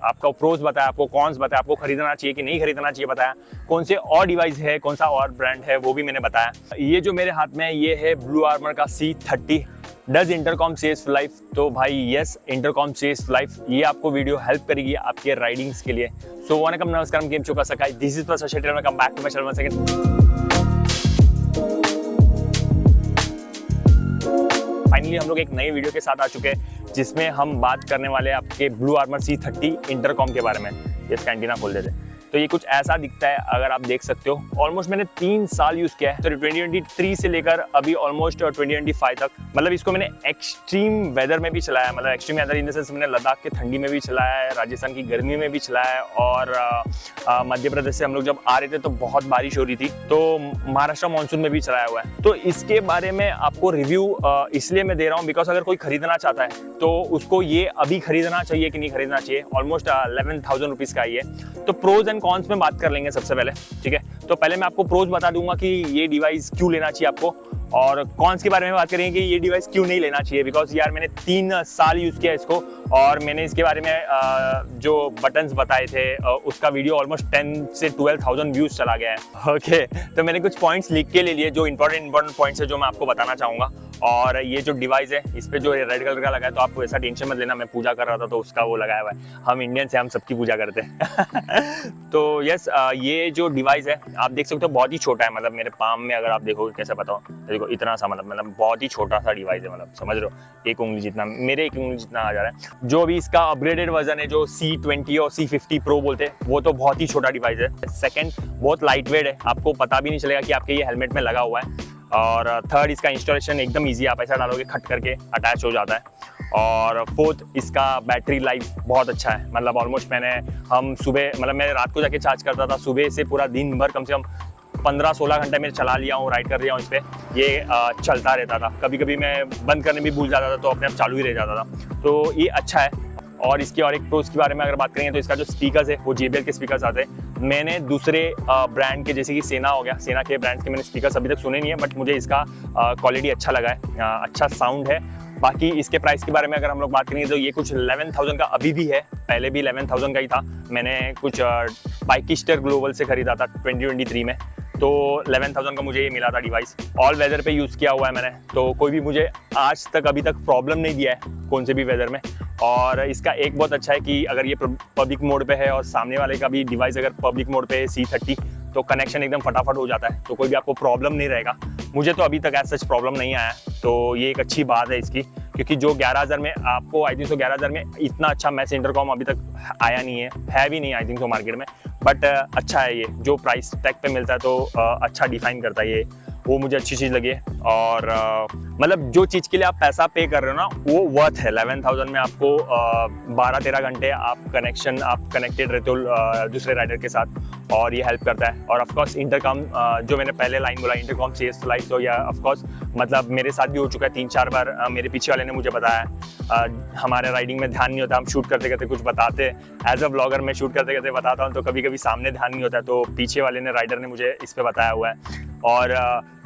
आपका प्रोज बताया, आपको कॉन्स बताया, आपको खरीदना चाहिए कि नहीं खरीदना चाहिए बताया, कौन से और डिवाइस है, कौन सा और ब्रांड है वो भी मैंने बताया। ये जो मेरे हाथ में है ये है ब्लू आर्मर का C30। Does intercom saves life? तो भाई यस, इंटरकॉम सेव्स लाइफ। ये आपको वीडियो हेल्प करेगी आपके राइडिंग्स के लिए। सो वनकम, नमस्कार, गेम शो का सकाई, this is Prasad Shetty, welcome back to my channel once again. Finally हम लोग एक नई वीडियो के साथ आ चुके हैं जिसमें हम बात करने वाले हैं आपके ब्लू आर्मर C30 इंटरकॉम के बारे में। इसका एंटीना खोल देते हैं तो ये कुछ ऐसा दिखता है, अगर आप देख सकते हो। ऑलमोस्ट मैंने 3 साल यूज किया है, तो 2023 से लेकर अभी ऑलमोस्ट 2025 तक। मतलब इसको मैंने एक्सट्रीम वेदर में भी चलाया, मतलब extreme weather in the sense मैंने लद्दाख के ठंडी में भी चलाया है, राजस्थान की गर्मी में भी चलाया है, और मध्य प्रदेश से हम लोग जब आ रहे थे तो बहुत बारिश हो रही थी, तो महाराष्ट्र मानसून में भी चलाया हुआ है। तो इसके बारे में आपको रिव्यू इसलिए मैं दे रहा हूँ बिकॉज अगर कोई खरीदना चाहता है तो उसको ये अभी खरीदना चाहिए कि नहीं खरीदना चाहिए। ऑलमोस्ट 11,000 रुपीज का ही है। तो प्रोज एंड कॉन्स में बात कर लेंगे सबसे पहले, ठीक है। तो पहले मैं आपको प्रोज बता दूंगा कि ये डिवाइस क्यों लेना चाहिए आपको, और कॉन्स के बारे में बात करेंगे कि ये डिवाइस क्यों नहीं लेना चाहिए। बिकॉज यार मैंने 3 साल यूज किया इसको, और मैंने इसके बारे में जो बटन्स बताए थे उसका वीडियो ऑलमोस्ट 10 से 12,000 व्यूज चला गया है। ओके, तो मैंने कुछ पॉइंट्स लिख के ले लिए जो इंपॉर्टेंट पॉइंट्स है जो मैं आपको बताना चाहूंगा। और ये जो डिवाइस है इस पे जो रेड कलर का लगा है, तो आपको ऐसा टेंशन मत लेना, मैं पूजा कर रहा था तो उसका वो लगाया हुआ है। हम इंडियन से हम सबकी पूजा करते हैं। तो यस, ये जो डिवाइस है आप देख सकते हो बहुत ही छोटा है। मतलब मेरे पाम में अगर आप देखोगे कैसे बताओ, देखो इतना सा, मतलब बहुत ही छोटा सा डिवाइस है। मतलब समझ रहे हो, 1 उंगली जितना, मेरे 1 उंगली जितना आ जा रहा है। जो भी इसका अपग्रेडेड वर्जन है जो C20 और C50 Pro बोलते हैं, वो तो बहुत ही छोटा डिवाइस है। सेकंड, बहुत लाइट वेट है, आपको पता भी नहीं चलेगा कि आपके ये हेलमेट में लगा हुआ है। और थर्ड, इसका इंस्टॉलेशन एकदम इजी है, आप ऐसा डालोगे खट करके अटैच हो जाता है। और फोर्थ, इसका बैटरी लाइफ बहुत अच्छा है। मतलब ऑलमोस्ट हम सुबह, मतलब मैं रात को जाके चार्ज करता था, सुबह से पूरा दिन भर कम से कम 15-16 घंटे में चला लिया हूँ, राइड कर लिया हूँ इस पर। ये चलता रहता था, कभी कभी मैं बंद करने भी भूल जाता था तो अपने आप चालू ही रह जाता था। तो ये अच्छा है। और इसकी और एक प्रोज के बारे में अगर बात करेंगे तो इसका जो स्पीकर्स है वो JBL के स्पीकर्स आते हैं। मैंने दूसरे ब्रांड के, जैसे कि सेना हो गया, सेना के ब्रांड के मैंने स्पीकर्स अभी तक सुने नहीं है, बट मुझे इसका क्वालिटी अच्छा लगा है, अच्छा साउंड है। बाकी इसके प्राइस के बारे में अगर हम लोग बात करेंगे तो ये कुछ 11,000 का अभी भी है, पहले भी 11,000 का ही था। मैंने कुछ बाइकिस्टर ग्लोबल से खरीदा था 2023 में, तो 11,000 का मुझे ये मिला था डिवाइस। ऑल वेदर पे यूज़ किया हुआ है मैंने, तो कोई भी मुझे आज तक अभी तक प्रॉब्लम नहीं दिया है कौन से भी वेदर में। और इसका एक बहुत अच्छा है कि अगर ये पब्लिक मोड पे है और सामने वाले का भी डिवाइस अगर पब्लिक मोड पे है C30, तो कनेक्शन एकदम फटाफट हो जाता है, तो कोई भी आपको प्रॉब्लम नहीं रहेगा। मुझे तो अभी तक ऐसा सच प्रॉब्लम नहीं आया, तो ये एक अच्छी बात है इसकी। क्योंकि जो 11,000 में आपको, आई थिंक 11,000 में इतना अच्छा मैच इंटरकॉम अभी तक आया नहीं है भी नहीं आई थिंक मार्केट में। बट अच्छा है, ये जो प्राइस टैग पे मिलता है तो अच्छा डिफाइन करता है ये, वो मुझे अच्छी चीज़ लगी है। और मतलब जो चीज़ के लिए आप पैसा पे कर रहे हो ना, वो वर्थ है। 11,000 में आपको 12-13 घंटे आप कनेक्टेड रहते हो दूसरे राइडर के साथ, और ये हेल्प करता है। और ऑफकोर्स इंटरकॉम, जो मैंने पहले लाइन बोला, इंटरकॉम सेव्स लाइफ, तो या ऑफकोर्स मतलब मेरे साथ भी हो चुका है 3-4 बार। मेरे पीछे वाले ने मुझे बताया, हमारे राइडिंग में ध्यान नहीं होता, हम शूट करते करते कुछ बताते, एज अ व्लॉगर मैं शूट करते करते बताता हूँ, तो कभी कभी सामने ध्यान नहीं होता है, तो पीछे वाले ने, राइडर ने मुझे इस पर बताया हुआ है। और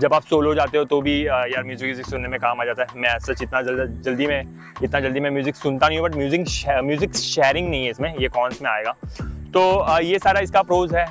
जब आप सोलो जाते हो तो भी यार म्यूजिक सुनने में काम आ जाता है। मैं सच इतना जल्दी में म्यूजिक सुनता नहीं हूँ, बट म्यूजिक शेयरिंग नहीं है इसमें, ये कॉन्स में आएगा। तो ये सारा इसका प्रोज है।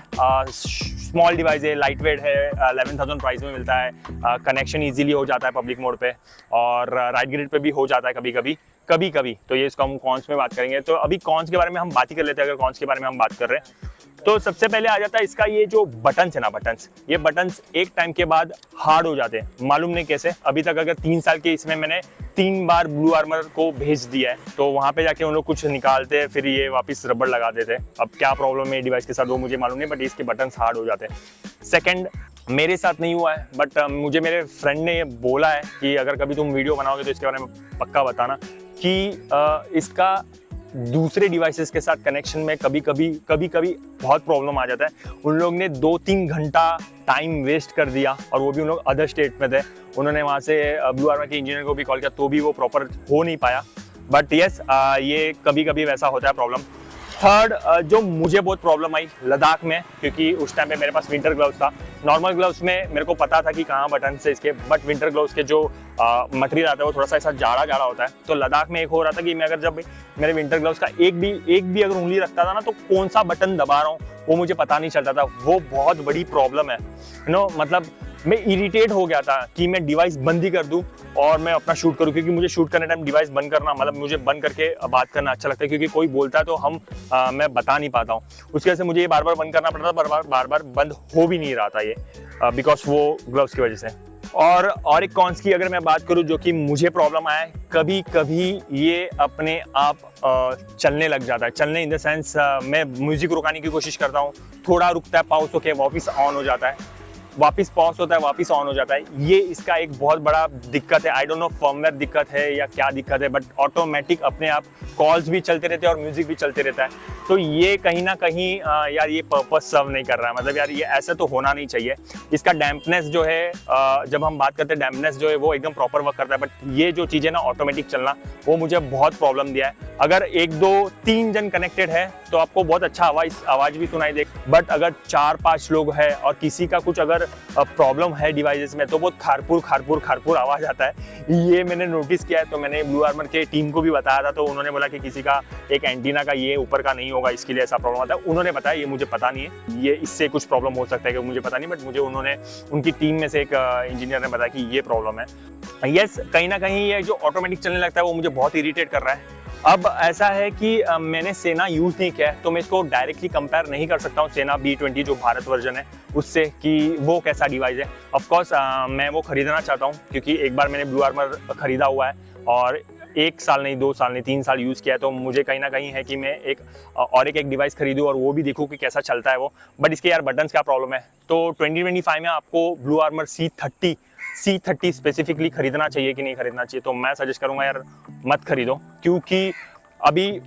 स्मॉल डिवाइस है, लाइट वेट है, 11,000 प्राइस में मिलता है, कनेक्शन इजीली हो जाता है पब्लिक मोड पे, और राइड ग्रिड पे भी हो जाता है कभी कभी। तो ये इसको हम कॉन्स में बात करेंगे, तो अभी कॉन्स के बारे में हम बात ही कर लेते हैं। अगर कॉन्स के बारे में हम बात कर रहे हैं तो सबसे पहले आ जाता है इसका ये जो बटन्स है ना, ये बटन्स एक टाइम के बाद हार्ड हो जाते हैं, मालूम नहीं कैसे। अभी तक अगर 3 साल के इसमें मैंने 3 बार ब्लू आर्मर को भेज दिया है, तो वहां पे जाके उन लोग कुछ निकालते हैं, फिर ये वापस रबड़ लगा देते हैं। अब क्या प्रॉब्लम है डिवाइस के साथ वो मुझे मालूम नहीं, बट इसके बटन्स हार्ड हो जाते हैं। सेकंड, मेरे साथ नहीं हुआ है, बट मुझे मेरे फ्रेंड ने ये बोला है कि अगर कभी तुम वीडियो बनाओगे तो इसके बारे में पक्का बताना कि इसका दूसरे डिवाइसेस के साथ कनेक्शन में कभी कभी बहुत प्रॉब्लम आ जाता है। उन लोग ने 2-3 घंटा टाइम वेस्ट कर दिया, और वो भी उन लोग अदर स्टेट में थे। उन्होंने वहाँ से ब्लू आर्मर के इंजीनियर को भी कॉल किया, तो भी वो प्रॉपर हो नहीं पाया। बट यस, ये कभी वैसा होता है प्रॉब्लम। थर्ड, जो मुझे बहुत प्रॉब्लम आई लद्दाख में, क्योंकि उस टाइम पे मेरे पास विंटर ग्लव्स था, नॉर्मल ग्लव्स में मेरे को पता था कि कहाँ बटन है इसके, बट विंटर ग्लव्स के जो मटेरियल आता है वो थोड़ा सा ऐसा जाड़ा होता है। तो लद्दाख में एक हो रहा था कि मैं अगर जब मेरे विंटर ग्लव्स का एक भी अगर उंगली रखता था ना, तो कौन सा बटन दबा रहा हूँ वो मुझे पता नहीं चलता था। वो बहुत बड़ी प्रॉब्लम है, मतलब मैं इरिटेट हो गया था कि मैं डिवाइस बंद ही कर दूं और मैं अपना शूट करूं, क्योंकि मुझे शूट करने टाइम डिवाइस बंद करना, मतलब मुझे बंद करके बात करना अच्छा लगता है, क्योंकि कोई बोलता है तो मैं बता नहीं पाता हूं। उसकी वजह से मुझे ये बार बार बंद करना पड़ता था, बार बार बंद हो भी नहीं रहा था ये, बिकॉज वो ग्लव्स की वजह से। और एक कॉन्स की अगर मैं बात करूं जो कि मुझे प्रॉब्लम आया है, कभी कभी ये अपने आप चलने लग जाता है। चलने इन द सेंस मैं म्यूजिक रुकाने की कोशिश करता हूँ, थोड़ा रुकता है, पॉज होके वापस ऑन हो जाता है, वापस पॉज होता है, वापस ऑन हो जाता है। ये इसका एक बहुत बड़ा दिक्कत है। आई डोंट नो फर्मवेयर दिक्कत है या क्या दिक्कत है, बट ऑटोमेटिक अपने आप कॉल्स भी चलते रहते हैं और म्यूजिक भी चलते रहता है। तो ये कहीं ना कहीं यार ये पर्पस सर्व नहीं कर रहा है, मतलब यार ये ऐसा तो होना नहीं चाहिए। इसका डैम्पनेस जो है, जब हम बात करते हैं डैम्पनेस जो है वो एकदम प्रॉपर वर्क करता है, बट ये जो चीज़ है ना ऑटोमेटिक चलना, वो मुझे बहुत प्रॉब्लम दिया है। अगर 1 2 3 जन कनेक्टेड है तो आपको बहुत अच्छा आवाज़ भी सुनाई दे, बट अगर 4-5 लोग हैं और किसी का कुछ अगर प्रॉब्लम है डिवाइसेस में, तो बहुत खारपुर आवाज़ आता है। ये मैंने नोटिस किया है, तो मैंने ब्लू आर्मर के टीम को भी बताया था, तो उन्होंने बोला कि किसी का एक एंटीना का ये ऊपर का नहीं होगा, इसके लिए ऐसा प्रॉब्लम आता है। उन्होंने बताया, ये मुझे पता नहीं है, ये इससे कुछ प्रॉब्लम हो सकता है कि मुझे पता नहीं, बट मुझे उनकी टीम में से एक इंजीनियर ने बताया कि ये प्रॉब्लम है। यस, कहीं ना कहीं ये जो ऑटोमेटिक चलने लगता है वो मुझे बहुत इरिटेट कर रहा है। अब ऐसा है कि मैंने सेना यूज़ नहीं किया है, तो मैं इसको डायरेक्टली कंपेयर नहीं कर सकता हूँ सेना B20 जो भारत वर्जन है उससे, कि वो कैसा डिवाइस है। ऑफ कोर्स मैं वो खरीदना चाहता हूँ, क्योंकि एक बार मैंने ब्लू आर्मर खरीदा हुआ है और 1 साल नहीं, 2 साल नहीं, 3 साल यूज़ किया है। तो मुझे कहीं ना कहीं है कि मैं एक डिवाइस खरीदूँ और वो भी देखूँ कि कैसा चलता है वो। बट इसके यार बटन्स क्या प्रॉब्लम है। तो 2025 में आपको ब्लू आर्मर C30 स्पेसिफिकली खरीदना चाहिए कि नहीं खरीदना चाहिए, तो मैं सजेस्ट करूंगा यार मत खरीदो, क्योंकि अभी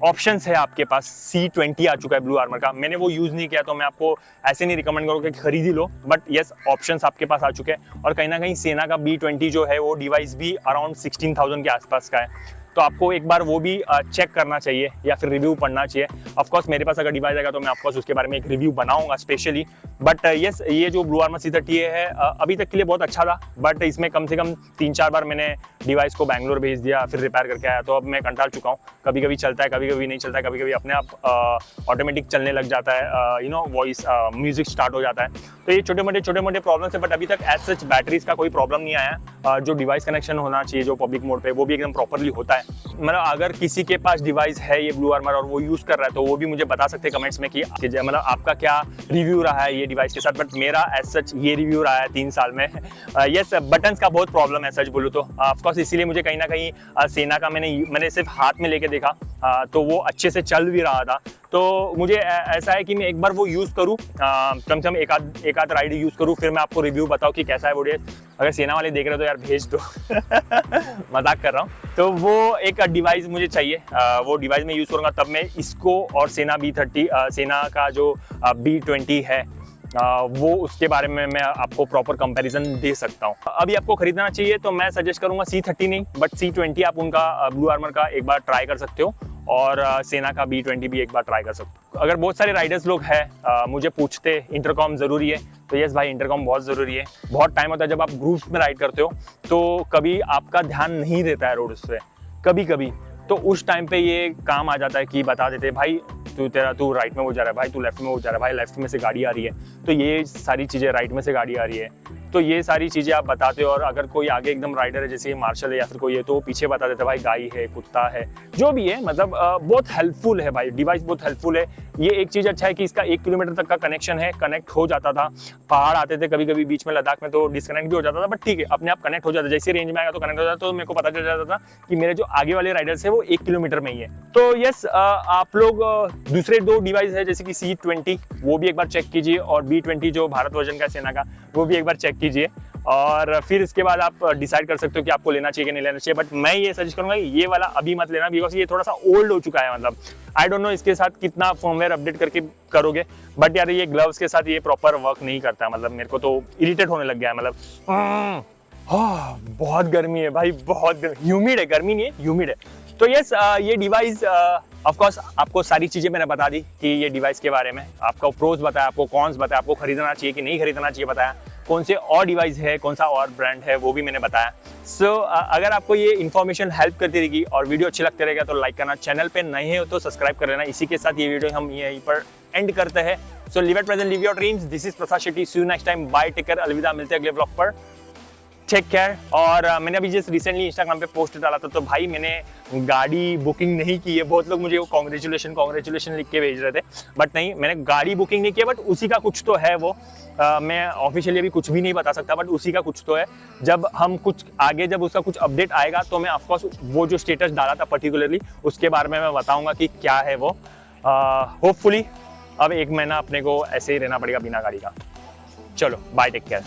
ऑप्शंस है आपके पास। C20 आ चुका है ब्लू आर्मर का, मैंने वो यूज़ नहीं किया, तो मैं आपको ऐसे नहीं रिकमेंड करूँगा कि खरीद ही लो, बट यस ऑप्शंस आपके पास आ चुके हैं। और कहीं ना कहीं सेना का B20 जो है वो डिवाइस भी अराउंड 16,000 के आसपास का है, तो आपको एक बार वो भी चेक करना चाहिए या फिर रिव्यू पढ़ना चाहिए। ऑफकोर्स मेरे पास अगर डिवाइस आएगा तो मैं ऑफकोर्स उसके बारे में एक रिव्यू बनाऊंगा स्पेशली। बट यस, ये जो ब्लू आर्मर C30 है अभी तक के लिए बहुत अच्छा था, बट इसमें कम से कम 3-4 बार मैंने डिवाइस को बैंगलोर भेज दिया, फिर रिपेयर करके आया, तो अब मैं कंटाल चुका हूँ। कभी कभी चलता है, कभी कभी नहीं चलता है, कभी कभी अपने आप ऑटोमेटिक चलने लग जाता है, वॉइस म्यूजिक स्टार्ट हो जाता है। तो ये छोटे मोटे प्रॉब्लम्स है, बट अभी तक एज सच बैटरीज का कोई प्रॉब्लम नहीं आया। जो डिवाइस कनेक्शन होना चाहिए जो पब्लिक मोड पे, वो भी एकदम प्रॉपरली होता है। मतलब अगर किसी के पास डिवाइस है ये ब्लू आर्मर और वो यूज कर रहा है, तो वो भी मुझे बता सकते हैं कमेंट्स में कि मतलब आपका क्या रिव्यू रहा है ये डिवाइस के साथ। बट मेरा एज सच ये रिव्यू रहा है 3 साल में। यस, बटन्स का बहुत प्रॉब्लम है सच बोलूँ तो, ऑफकोर्स इसीलिए मुझे कहीं ना कहीं सेना का मैंने सिर्फ हाथ में लेके देखा, तो वो अच्छे से चल भी रहा था। तो मुझे ऐसा है कि मैं एक बार वो यूज़ करूँ, कम से कम एक आध राइड यूज़ करूँ, फिर मैं आपको रिव्यू बताऊँ कि कैसा है वो डिवाइस। अगर सेना वाले देख रहे हो तो यार भेज दो मजाक कर रहा हूँ। तो वो एक डिवाइस मुझे चाहिए, वो डिवाइस मैं यूज़ करूँगा तब मैं इसको और सेना सेना का जो B20 है वो उसके बारे में मैं आपको प्रॉपर कंपैरिजन दे सकता हूँ। अभी आपको खरीदना चाहिए तो मैं सजेस्ट करूँगा C30 नहीं, बट C20 आप उनका ब्लू आर्मर का एक बार ट्राई कर सकते हो, और सेना का B20 भी एक बार ट्राई कर सकते हो। अगर बहुत सारे राइडर्स लोग हैं मुझे पूछते इंटरकॉम ज़रूरी है, तो यस भाई इंटरकॉम बहुत ज़रूरी है। बहुत टाइम होता है जब आप ग्रुप्स में राइड करते हो तो कभी आपका ध्यान नहीं रहता है रोड पे, कभी तो उस टाइम पे ये काम आ जाता है कि बता देते भाई तू राइट में हो जा रहा है, भाई तू लेफ्ट में हो जा रहा है, भाई लेफ्ट में से गाड़ी आ रही है, तो ये सारी चीज़ें, राइट में से गाड़ी आ रही है, तो ये सारी चीज़ें आप बताते हो। और अगर कोई आगे एकदम राइडर है जैसे मार्शल है या फिर कोई है, तो वो पीछे बता देता है भाई गाय है, कुत्ता है, जो भी है। मतलब बहुत हेल्पफुल है भाई, डिवाइस बहुत हेल्पफुल है। ये एक चीज़ अच्छा है कि इसका 1 किलोमीटर तक का कनेक्शन है, कनेक्ट हो जाता था। पहाड़ आते थे कभी कभी बीच में लद्दाख में, तो डिस्कनेक्ट भी हो जाता था, बट ठीक है अपने आप कनेक्ट हो जाता है। जैसे रेंज में आएगा तो कनेक्ट हो जाता, तो मेरे को पता चल जाता था कि मेरे जो आगे वाले राइडर्स है वो 1 किलोमीटर में ही है। तो यस, आप लोग दूसरे 2 डिवाइस है जैसे कि C20 वो भी एक बार चेक कीजिए, और B20 जो भारत वर्जन का सेना का, वो भी एक बार चेक कीजिए, और फिर इसके बाद आप डिसाइड कर सकते हो कि आपको लेना चाहिए कि नहीं लेना चाहिए। बट मैं ये सजेस्ट करूंगा ये वाला अभी मत लेना, बिकॉज ये थोड़ा सा ओल्ड हो चुका है। मतलब आई डोंट नो इसके साथ कितना फर्मवेयर अपडेट करके करोगे, बट यार ये ग्लव्स के साथ ये प्रॉपर वर्क नहीं करता है। मतलब मेरे को तो इरिटेट होने लग गया है। मतलब बहुत गर्मी है भाई, बहुत ह्यूमिड है, गर्मी नहीं है ह्यूमिड है। तो यस, ये डिवाइस ऑफकोर्स आपको सारी चीज़ें मैंने बता दी कि ये डिवाइस के बारे में, आपको प्रोज बताया, आपको कॉन्स बताया, आपको खरीदना चाहिए कि नहीं खरीदना चाहिए बताया, कौन से और डिवाइस है, कौन सा और ब्रांड है वो भी मैंने बताया। सो अगर आपको ये इन्फॉर्मेशन हेल्प करती रहेगी और वीडियो अच्छी लगती रहेगा तो लाइक करना, चैनल पे नए हो तो सब्सक्राइब कर लेना। इसी के साथ ये वीडियो हम यहीं पर एंड करते हैं। So live at present, live your dreams. This is Prasad Shetty, see you next time, bye, take care, अलविदा, मिलते हैं अगले ब्लॉग पर, टेक केयर। और मैंने अभी जस्ट रिसेंटली इंस्टाग्राम पे पोस्ट डाला था, तो भाई मैंने गाड़ी बुकिंग नहीं की है। बहुत लोग मुझे वो कॉन्ग्रेचुलेशन लिख के भेज रहे थे, बट नहीं, मैंने गाड़ी बुकिंग नहीं की है, बट उसी का कुछ तो है वो। मैं ऑफिशियली अभी कुछ भी नहीं बता सकता, बट उसी का कुछ तो है। जब हम कुछ आगे, जब उसका कुछ अपडेट आएगा तो मैं ऑफकोर्स वो जो स्टेटस डाला था पर्टिकुलरली उसके बारे में मैं बताऊंगा कि क्या है वो। होपफुली अब 1 महीना अपने को ऐसे ही रहना पड़ेगा बिना गाड़ी का। चलो बाय, टेक केयर।